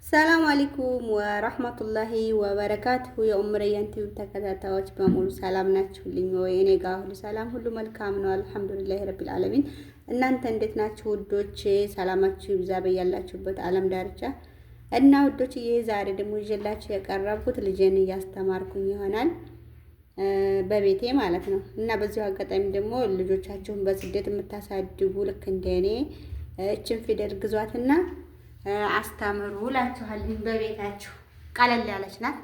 ሰላም አለይኩም ወራህመቱላሂ ወበረካቱሁ። የኡምረያን ቲዩብ ተከታታዮች በሙሉ ሰላም ናችሁልኝ ወይ? እኔ ጋር ሁሉ ሰላም፣ ሁሉ መልካም ነው አልሐምዱሊላሂ ረቢል ዓለሚን። እናንተ እንዴት ናችሁ ውዶቼ? ሰላማችሁ ይብዛ በያላችሁበት ዓለም ዳርቻ እና ውዶች፣ ዛሬ ደግሞ ይዤላችሁ የቀረብኩት ልጄን እያስተማርኩኝ ይሆናል በቤቴ ማለት ነው። እና በዚሁ አጋጣሚ ደግሞ ልጆቻችሁን በስደት የምታሳድጉ ልክ እንደኔ እችን ፊደል ግዟትና አስተምሩ እላችኋለሁ። በቤታችሁ ቀለል ያለች ናት።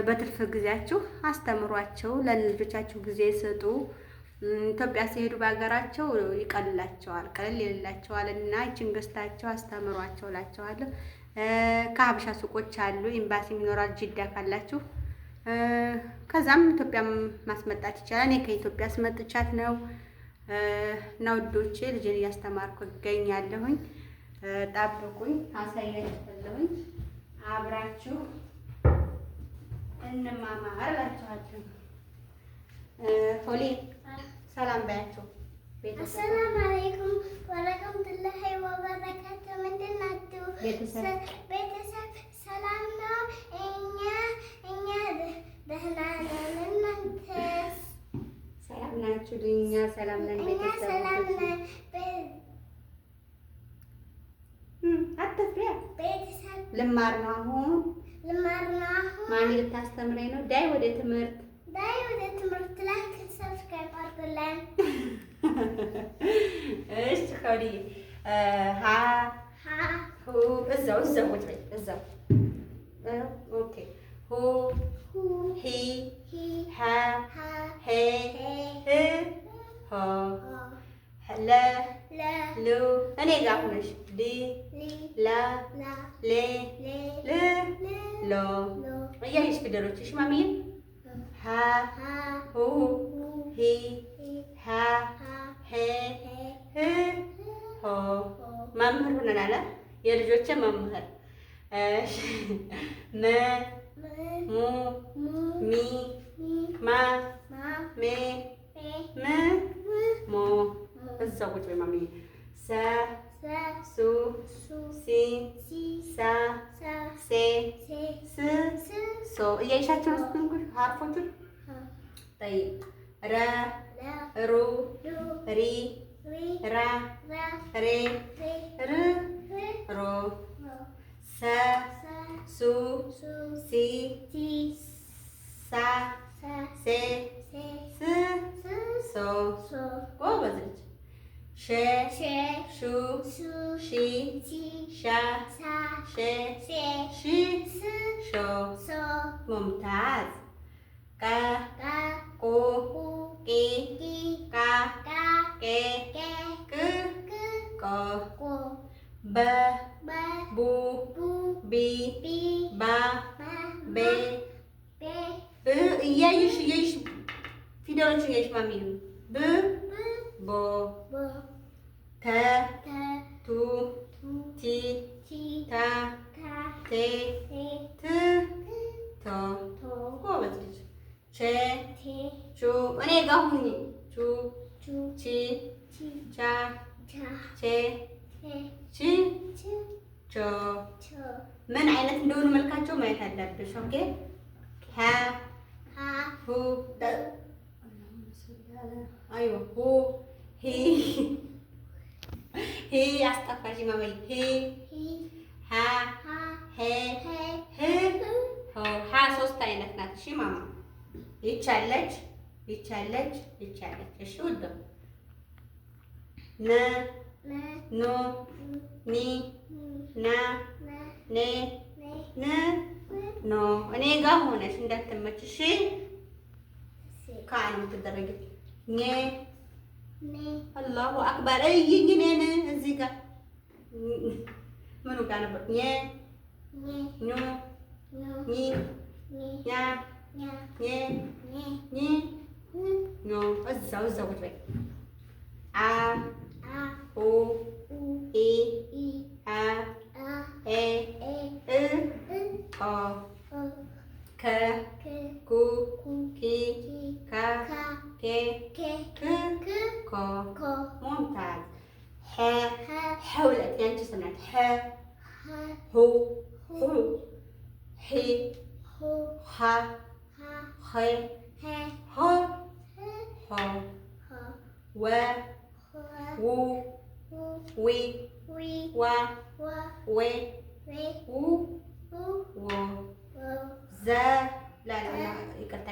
በትርፍ ጊዜያችሁ አስተምሯቸው። ለልጆቻችሁ ጊዜ ስጡ። ኢትዮጵያ ሲሄዱ በሀገራቸው ይቀልላቸዋል፣ ቀለል ይልላቸዋል እና ይችን ገዝታቸው አስተምሯቸው እላችኋለሁ። ከሀበሻ ሱቆች አሉ፣ ኤምባሲም ይኖራል ጅዳ ካላችሁ። ከዛም ኢትዮጵያ ማስመጣት ይቻላል። እኔ ከኢትዮጵያ አስመጥቻት ነው እና ውዶቼ ልጅን እያስተማርኩ እገኛለሁኝ። ጠብቁኝ፣ አሳያችኋለሁኝ። አብራችሁ እንማማር እላችኋለሁ። ሆሊ ሰላም በያቸው። አሰላሙ አለይኩም ወረህመቱላሂ ወበረካቱ። ምንድን ናችሁ ቤተሰብ? ሰላም ነው? እኛ ደህና ነን። እናንተስ ሰላም ናችሁ? እኛ ሰላም ነን። ቤተሰብ ሰላም ነን። አትፍሪያ። ቤተሰብ ልማር ነው አሁን ማሚ ልታስተምረኝ ነው። ዳይ ወደ ትምህርት ላይ ሰብስክራይብ አድርጉልን። እሺ ሆሊ ሀ ሁ እዛው ቁጭ በይ እዛው። ኦኬ ሁ ሂ ሀ ሄ ህ ሆ ለ ሉ እኔ ጋር ሆነሽ ሊ ላ ሌ ል ሎ እያየሽ ፊደሎችሽ ማሚዬ ሀ ሁ ሂ ሀ ሄ ህ ሆ መምህር ሆነናል። የልጆቼ መምህር። እሺ መ ሙ ሚ ማ ሜ ም ሞ እዛው ቁጭ በይ ማሚዬ። ሰ ሱ ሲ ሳ ሴ ስ ሶ እያይሻቸው ነው ሀርፎቹን። ጠይ ረ ሩ ሪ ራ ሬ ር ሮ ሰ ሱ ሲ ሳ ሴ ስ ሶ ጎበዝ ልጅ። ሸ ሹ ሺ ሻ ሼ ሺ ሾ ሙምታዝ። ቀ ቁ ቂ ቃ ቄ ቅ ቆ በ ቡ ቢ ባ ቤ ብ እያይሽ ፊደሎች እያይሽ ማሚ ብ ቦ ተ ቱ ቲ ታ ቴ ት ቶ ጎበዝ ልጅ። ቼ ቹ እኔ ጋር ሁኚ ቹ ቺ ቻ ቼ ቺ ቾ ምን አይነት እንደሆኑ መልካቸው ማየት አለብሽ። ኦኬ ሀ ሁ አይዋ ሁ ሂ አስጠፋሽ ማማዬ ሂ ሀ ሄ ህ ሆ ሀ ሶስት አይነት ናት። እሺ ማማ ይቻለች። እሺ ውድ ነ ኖ ኒ ና ኔ ን ኖ እኔ ጋር ሆነሽ እንዳትመችሽ ከአን የምትደረጊ ኘ አላሁ አክበር እይኝ እኔን እዚህ ጋር ምኑ ጋር ነበር? ኘ ኙ ኚ ኛ ኘ ኚ ኞ እዛው ቁጭ በይ። አ ሁ ኢ አ ኤ እ ኦ ከ ኩ ኪ ካ ኬ ክ ኮ ሙምታዝ። ሐ ሁለት ያንቺ ስናት ሐ ሁ ሒ ሃ ኸ ሆ ሆ ወ ው ዊ ዋ ዌ ው ዎ ዘ ላላ ይቅርታ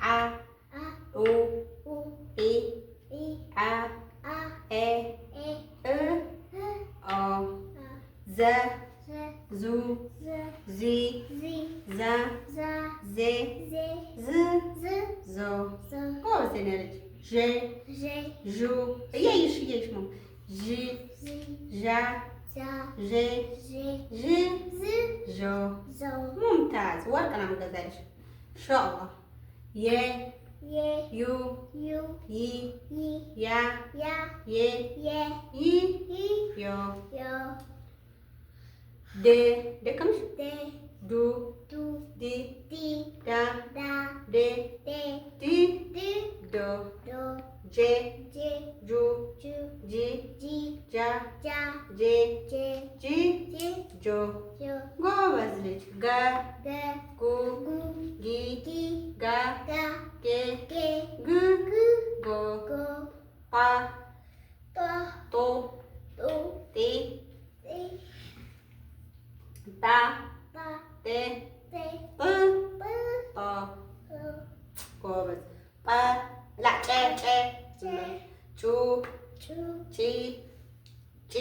ዓ ኡ ኢ አ ኤ እ ኦ ዘ ዙ ዚ ዛ ዜ ዝ ዞ ጎበዝ የኔ ልጅ ዤ ዡ እያየሽ ነው ዥ ዣ ዤ ዥ ዦ ሙምታዝ ወርቅ ነው የምገዛልሽ ኢንሻአላህ የ ዩ ይ ያ የ ይ ዮ ዴ ደከምሽ ዱ ዲ ዳ ዴ ዲ ዶ ጄ ጁ ጂ ጃ ጄ ጂ ጆ ጎበዝ ልጅ ገ ጉ ጊ ጋ ጌ ግ ጎ ጳ ጦ ጢ ጣ ጤ ጵ ጦ ጎበዝ ጰ ላ ጨ ጩ ጪ ጪ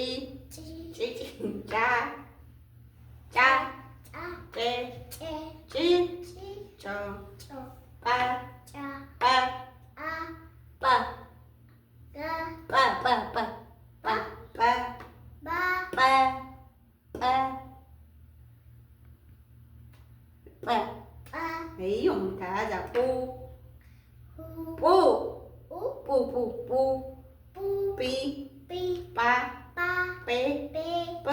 ጫ ጬ ጭ ጮ ጰ ጰ ጰ ايوه ممتازة بو بي با بي ب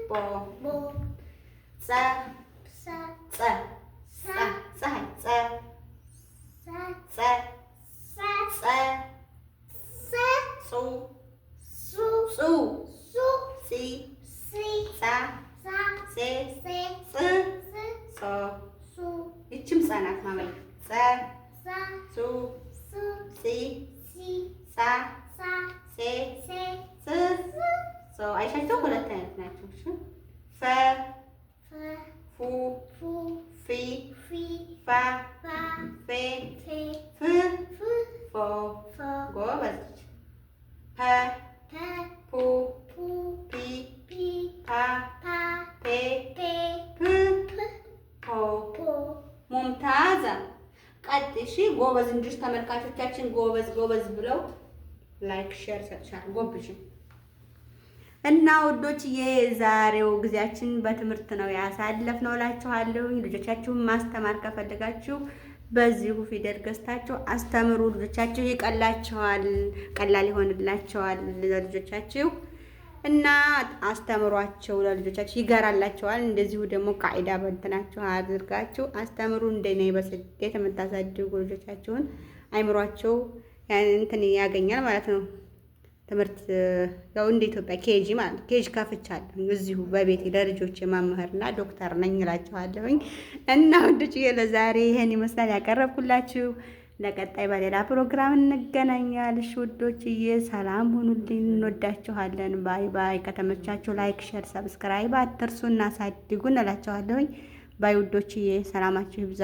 بو سا سو سي سا ሴ ሶ ይችም ጸናት ማመይ ጸ ሱ ሲ ሳ ሴ ስ ሶ አይሻቸው ሁለት አይነት ናቸው። እሺ ፈ ፉ ፊ ፋ ፌ ፍ ፎ ጎበዝ ፐ ፑ ፒ ፓ ፔ ፕ ፖ ሙምታዛ ቀጥ እሺ ጎበዝ እንድሽ ተመልካቾቻችን ጎበዝ ብለው ላይክ ሼር ሰጥሻል ጎብሽ እና ውዶች የዛሬው ጊዜያችን በትምህርት ነው ያሳለፍነው እላችኋለሁ። ልጆቻችሁን ማስተማር ከፈለጋችሁ በዚሁ ፊደል ገዝታችሁ አስተምሩ። ልጆቻችሁ ይቀላቸዋል፣ ቀላል ይሆንላቸዋል ለልጆቻችሁ እና አስተምሯቸው። ለልጆቻችሁ ይገራላቸዋል። እንደዚሁ ደግሞ ቃዒዳ በእንትናችሁ አድርጋችሁ አስተምሩ። እንደኔ በስደት የምታሳድጉ ልጆቻችሁን አይምሯቸው እንትን ያገኛል ማለት ነው። ትምህርት ያው እንደ ኢትዮጵያ ኬጂ ማለት ኬጂ ከፍቻለሁ እዚሁ በቤቴ ለልጆች መምህርና ዶክተር ነኝ እላችኋለሁኝ። እና ወንዶች ለዛሬ ይሄን ይመስላል ያቀረብኩላችሁ። ለቀጣይ በሌላ ፕሮግራም እንገናኛለን። ውዶችዬ ሰላም ሁኑልኝ፣ እንወዳችኋለን። ባይ ባይ። ከተመቻችሁ ላይክ፣ ሼር፣ ሰብስክራይብ አትርሱ። እናሳድጉን እላችኋለሁኝ። ባይ ውዶችዬ ሰላማችሁ ይብዛ።